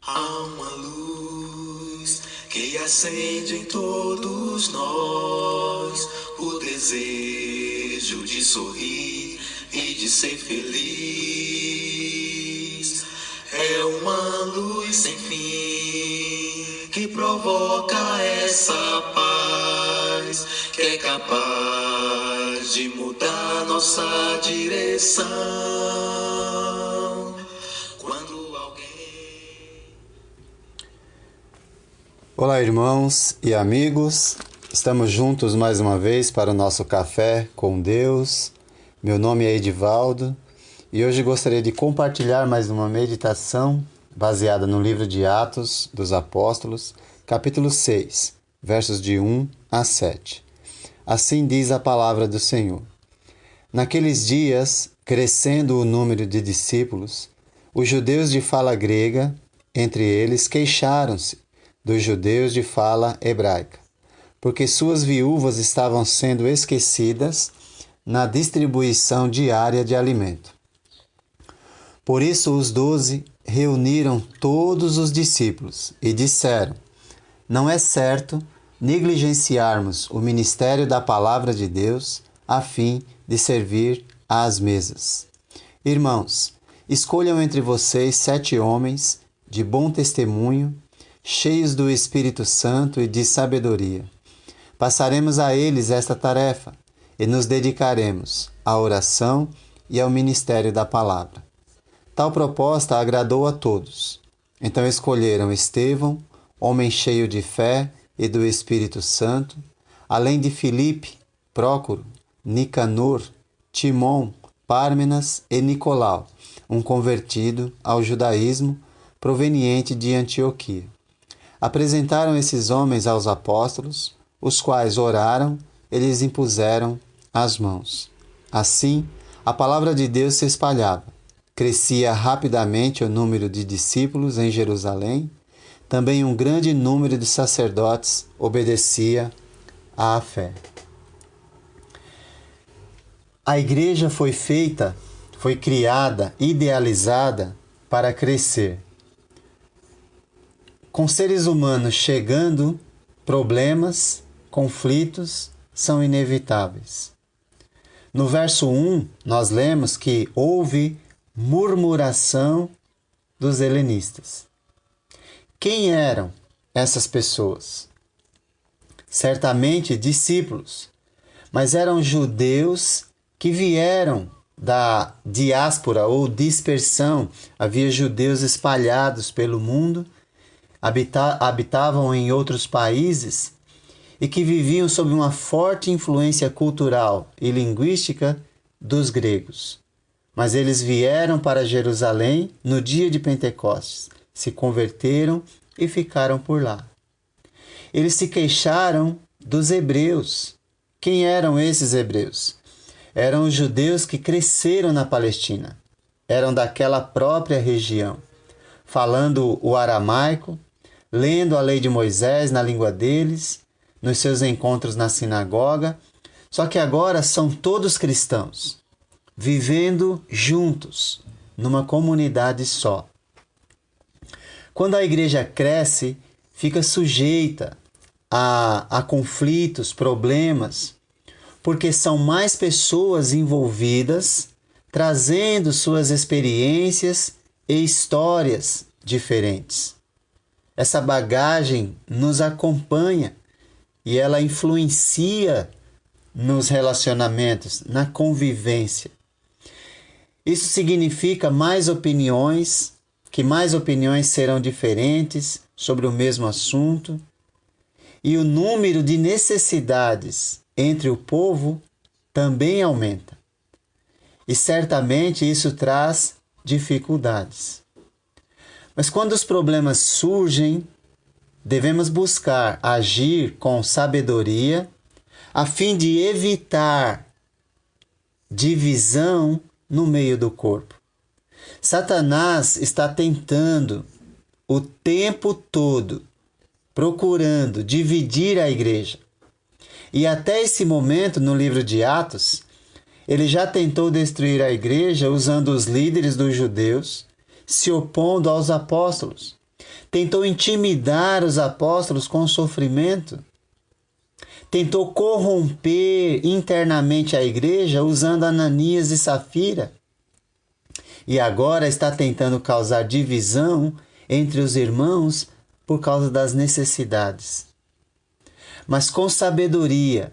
Há uma luz que acende em todos nós o desejo de sorrir e de ser feliz. É uma luz sem fim que provoca essa paz que é capaz de mudar nossa direção. Olá, irmãos e amigos, estamos juntos mais uma vez para o nosso Café com Deus. Meu nome é Edivaldo e hoje gostaria de compartilhar mais uma meditação baseada no livro de Atos dos Apóstolos, capítulo 6, versos de 1 a 7. Assim diz a palavra do Senhor. Naqueles dias, crescendo o número de discípulos, os judeus de fala grega, entre eles, queixaram-se dos judeus de fala hebraica, porque suas viúvas estavam sendo esquecidas na distribuição diária de alimento. Por isso os 12 reuniram todos os discípulos e disseram: não é certo negligenciarmos o ministério da palavra de Deus a fim de servir às mesas. Irmãos, escolham entre vocês 7 homens de bom testemunho, cheios do Espírito Santo e de sabedoria. Passaremos a eles esta tarefa e nos dedicaremos à oração e ao ministério da palavra. Tal proposta agradou a todos. Então escolheram Estevão, homem cheio de fé e do Espírito Santo, além de Filipe, Prócoro, Nicanor, Timon, Pármenas e Nicolau, um convertido ao judaísmo proveniente de Antioquia. Apresentaram esses homens aos apóstolos, os quais oraram e lhes impuseram as mãos. Assim, a palavra de Deus se espalhava. Crescia rapidamente o número de discípulos em Jerusalém. Também um grande número de sacerdotes obedecia à fé. A igreja foi criada, idealizada para crescer. Com seres humanos chegando, problemas, conflitos são inevitáveis. No verso 1, nós lemos que houve murmuração dos helenistas. Quem eram essas pessoas? Certamente discípulos, mas eram judeus que vieram da diáspora ou dispersão. Havia judeus espalhados pelo mundo, habitavam em outros países e que viviam sob uma forte influência cultural e linguística dos gregos. Mas eles vieram para Jerusalém no dia de Pentecostes, se converteram e ficaram por lá. Eles se queixaram dos hebreus. Quem eram esses hebreus? Eram os judeus que cresceram na Palestina. Eram daquela própria região, falando o aramaico, lendo a lei de Moisés na língua deles, nos seus encontros na sinagoga, só que agora são todos cristãos, vivendo juntos, numa comunidade só. Quando a igreja cresce, fica sujeita a conflitos, problemas, porque são mais pessoas envolvidas, trazendo suas experiências e histórias diferentes. Essa bagagem nos acompanha e ela influencia nos relacionamentos, na convivência. Isso significa que mais opiniões serão diferentes sobre o mesmo assunto, e o número de necessidades entre o povo também aumenta. E certamente isso traz dificuldades. Mas quando os problemas surgem, devemos buscar agir com sabedoria a fim de evitar divisão no meio do corpo. Satanás está tentando o tempo todo, procurando dividir a igreja. E até esse momento, no livro de Atos, ele já tentou destruir a igreja usando os líderes dos judeus, se opondo aos apóstolos. tentou intimidar os apóstolos com o sofrimento, tentou corromper internamente a igreja usando Ananias e Safira, e agora está tentando causar divisão entre os irmãos por causa das necessidades. Mas com sabedoria,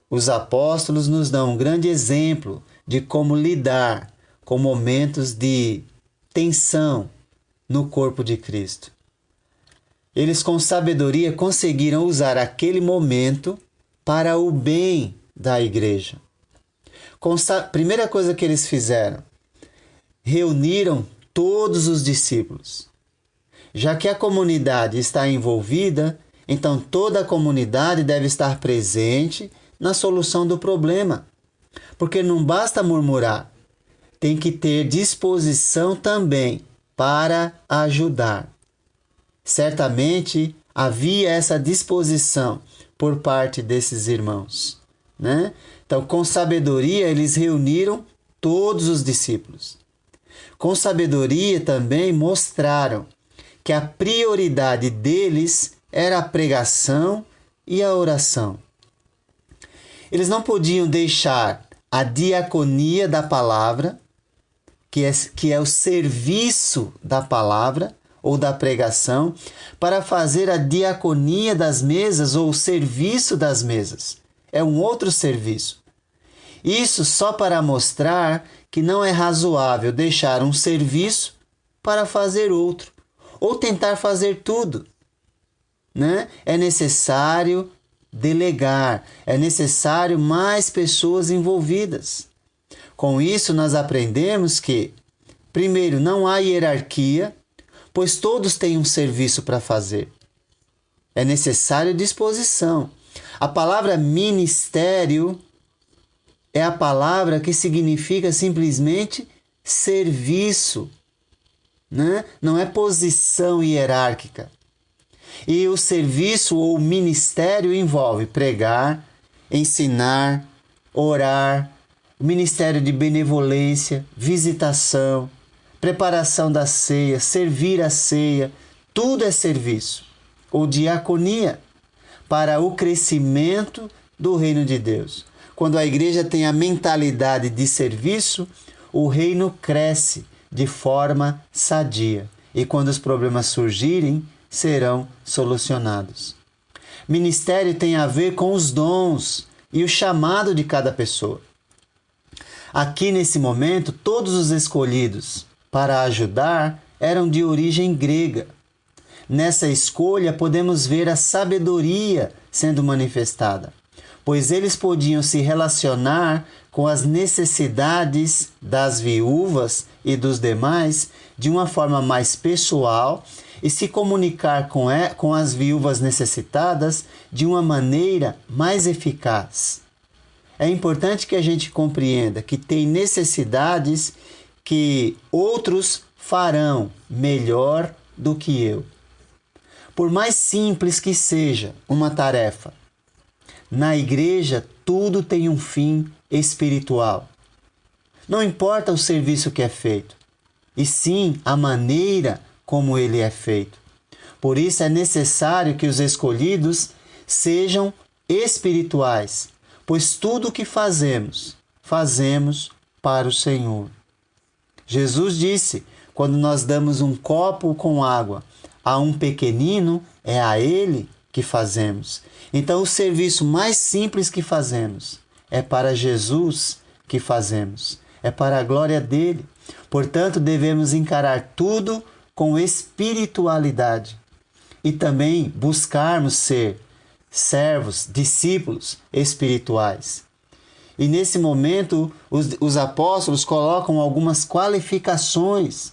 os apóstolos nos dão um grande exemplo de como lidar com momentos de tensão no corpo de Cristo. Eles com sabedoria conseguiram usar aquele momento para o bem da igreja. Primeira coisa que eles fizeram, reuniram todos os discípulos. Já que a comunidade está envolvida, então toda a comunidade deve estar presente na solução do problema. Porque não basta murmurar, tem que ter disposição também para ajudar. Certamente havia essa disposição por parte desses irmãos, né? Então, com sabedoria, eles reuniram todos os discípulos. Com sabedoria também mostraram que a prioridade deles era a pregação e a oração. Eles não podiam deixar a diaconia da palavra, que é o serviço da palavra ou da pregação, para fazer a diaconia das mesas ou o serviço das mesas. É um outro serviço. Isso só para mostrar que não é razoável deixar um serviço para fazer outro, ou tentar fazer tudo, né? É necessário delegar, é necessário mais pessoas envolvidas. Com isso, nós aprendemos que, primeiro, não há hierarquia, pois todos têm um serviço para fazer. É necessário disposição. A palavra ministério é a palavra que significa simplesmente serviço, né? Não é posição hierárquica. E o serviço ou ministério envolve pregar, ensinar, orar, o ministério de benevolência, visitação, preparação da ceia, servir a ceia, tudo é serviço, ou diaconia, para o crescimento do reino de Deus. Quando a igreja tem a mentalidade de serviço, o reino cresce de forma sadia, e quando os problemas surgirem, serão solucionados. Ministério tem a ver com os dons e o chamado de cada pessoa. Aqui nesse momento, todos os escolhidos para ajudar eram de origem grega. Nessa escolha podemos ver a sabedoria sendo manifestada, pois eles podiam se relacionar com as necessidades das viúvas e dos demais de uma forma mais pessoal e se comunicar com as viúvas necessitadas de uma maneira mais eficaz. É importante que a gente compreenda que tem necessidades que outros farão melhor do que eu. Por mais simples que seja uma tarefa, na igreja tudo tem um fim espiritual. Não importa o serviço que é feito, e sim a maneira como ele é feito. Por isso é necessário que os escolhidos sejam espirituais, pois tudo o que fazemos, fazemos para o Senhor. Jesus disse, quando nós damos um copo com água a um pequenino, é a ele que fazemos. Então o serviço mais simples que fazemos é para Jesus que fazemos, é para a glória dele. Portanto, devemos encarar tudo com espiritualidade e também buscarmos ser servos, discípulos espirituais. E nesse momento, os apóstolos colocam algumas qualificações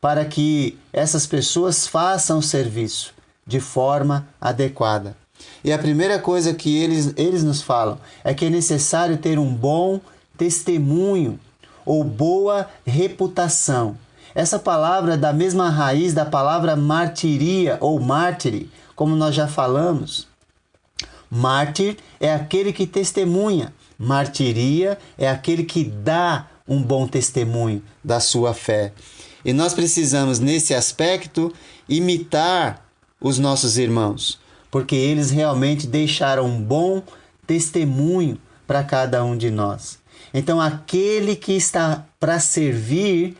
para que essas pessoas façam o serviço de forma adequada. E a primeira coisa que eles nos falam é que é necessário ter um bom testemunho ou boa reputação. Essa palavra é da mesma raiz da palavra martiria ou mártire, como nós já falamos. Mártir é aquele que testemunha. Martiria é aquele que dá um bom testemunho da sua fé. E nós precisamos, nesse aspecto, imitar os nossos irmãos, porque eles realmente deixaram um bom testemunho para cada um de nós. Então, aquele que está para servir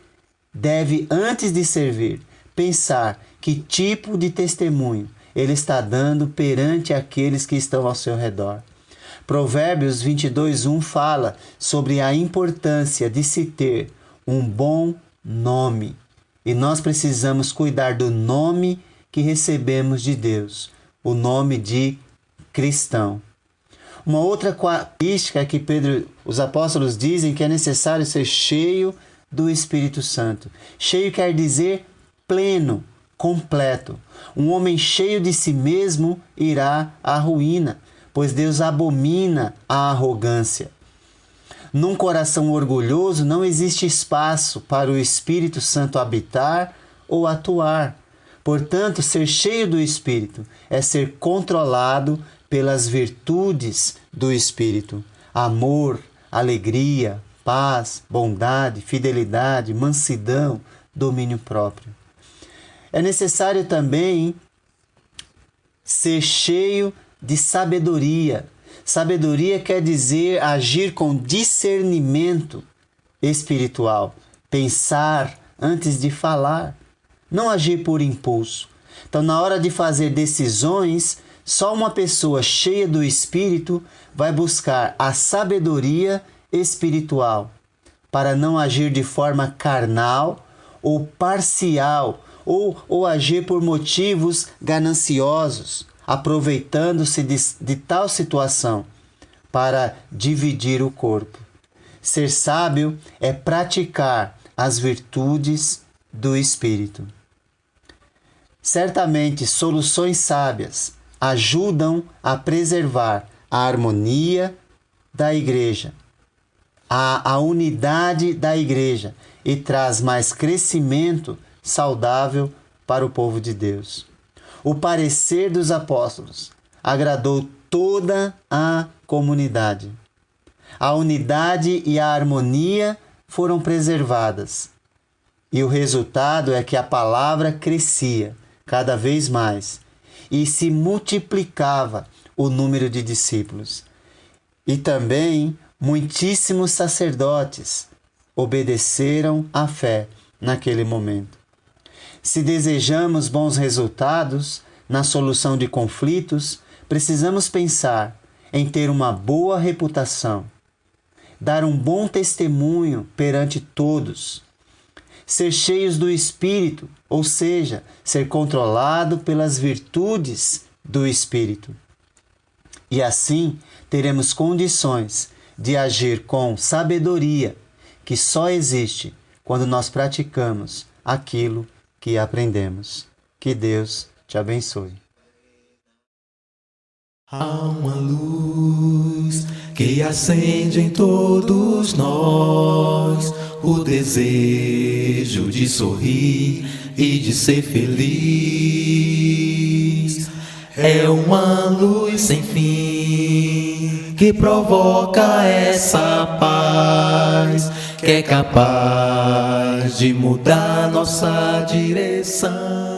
deve, antes de servir, pensar que tipo de testemunho ele está dando perante aqueles que estão ao seu redor. Provérbios 22:1 fala sobre a importância de se ter um bom nome. E nós precisamos cuidar do nome que recebemos de Deus, o nome de cristão. Uma outra característica é que os apóstolos dizem que é necessário ser cheio do Espírito Santo. Cheio quer dizer pleno, completo. Um homem cheio de si mesmo irá à ruína, pois Deus abomina a arrogância. Num coração orgulhoso não existe espaço para o Espírito Santo habitar ou atuar. Portanto, ser cheio do Espírito é ser controlado pelas virtudes do Espírito: amor, alegria, paz, bondade, fidelidade, mansidão, domínio próprio. É necessário também ser cheio de sabedoria. Sabedoria quer dizer agir com discernimento espiritual, pensar antes de falar, não agir por impulso. Então, na hora de fazer decisões, só uma pessoa cheia do Espírito vai buscar a sabedoria espiritual para não agir de forma carnal ou parcial ou agir por motivos gananciosos, aproveitando-se de tal situação para dividir o corpo. Ser sábio é praticar as virtudes do Espírito. Certamente, soluções sábias ajudam a preservar a harmonia da igreja, a unidade da igreja e traz mais crescimento saudável para o povo de Deus. O parecer dos apóstolos agradou toda a comunidade. A unidade e a harmonia foram preservadas. E o resultado é que a palavra crescia cada vez mais e se multiplicava o número de discípulos. E também muitíssimos sacerdotes obedeceram à fé naquele momento. Se desejamos bons resultados na solução de conflitos, precisamos pensar em ter uma boa reputação, dar um bom testemunho perante todos, ser cheios do Espírito, ou seja, ser controlado pelas virtudes do Espírito. E assim teremos condições de agir com sabedoria, que só existe quando nós praticamos aquilo que aprendemos. Que Deus te abençoe. Há uma luz que acende em todos nós o desejo de sorrir e de ser feliz. É uma luz sem fim que provoca essa paz que é capaz de mudar nossa direção.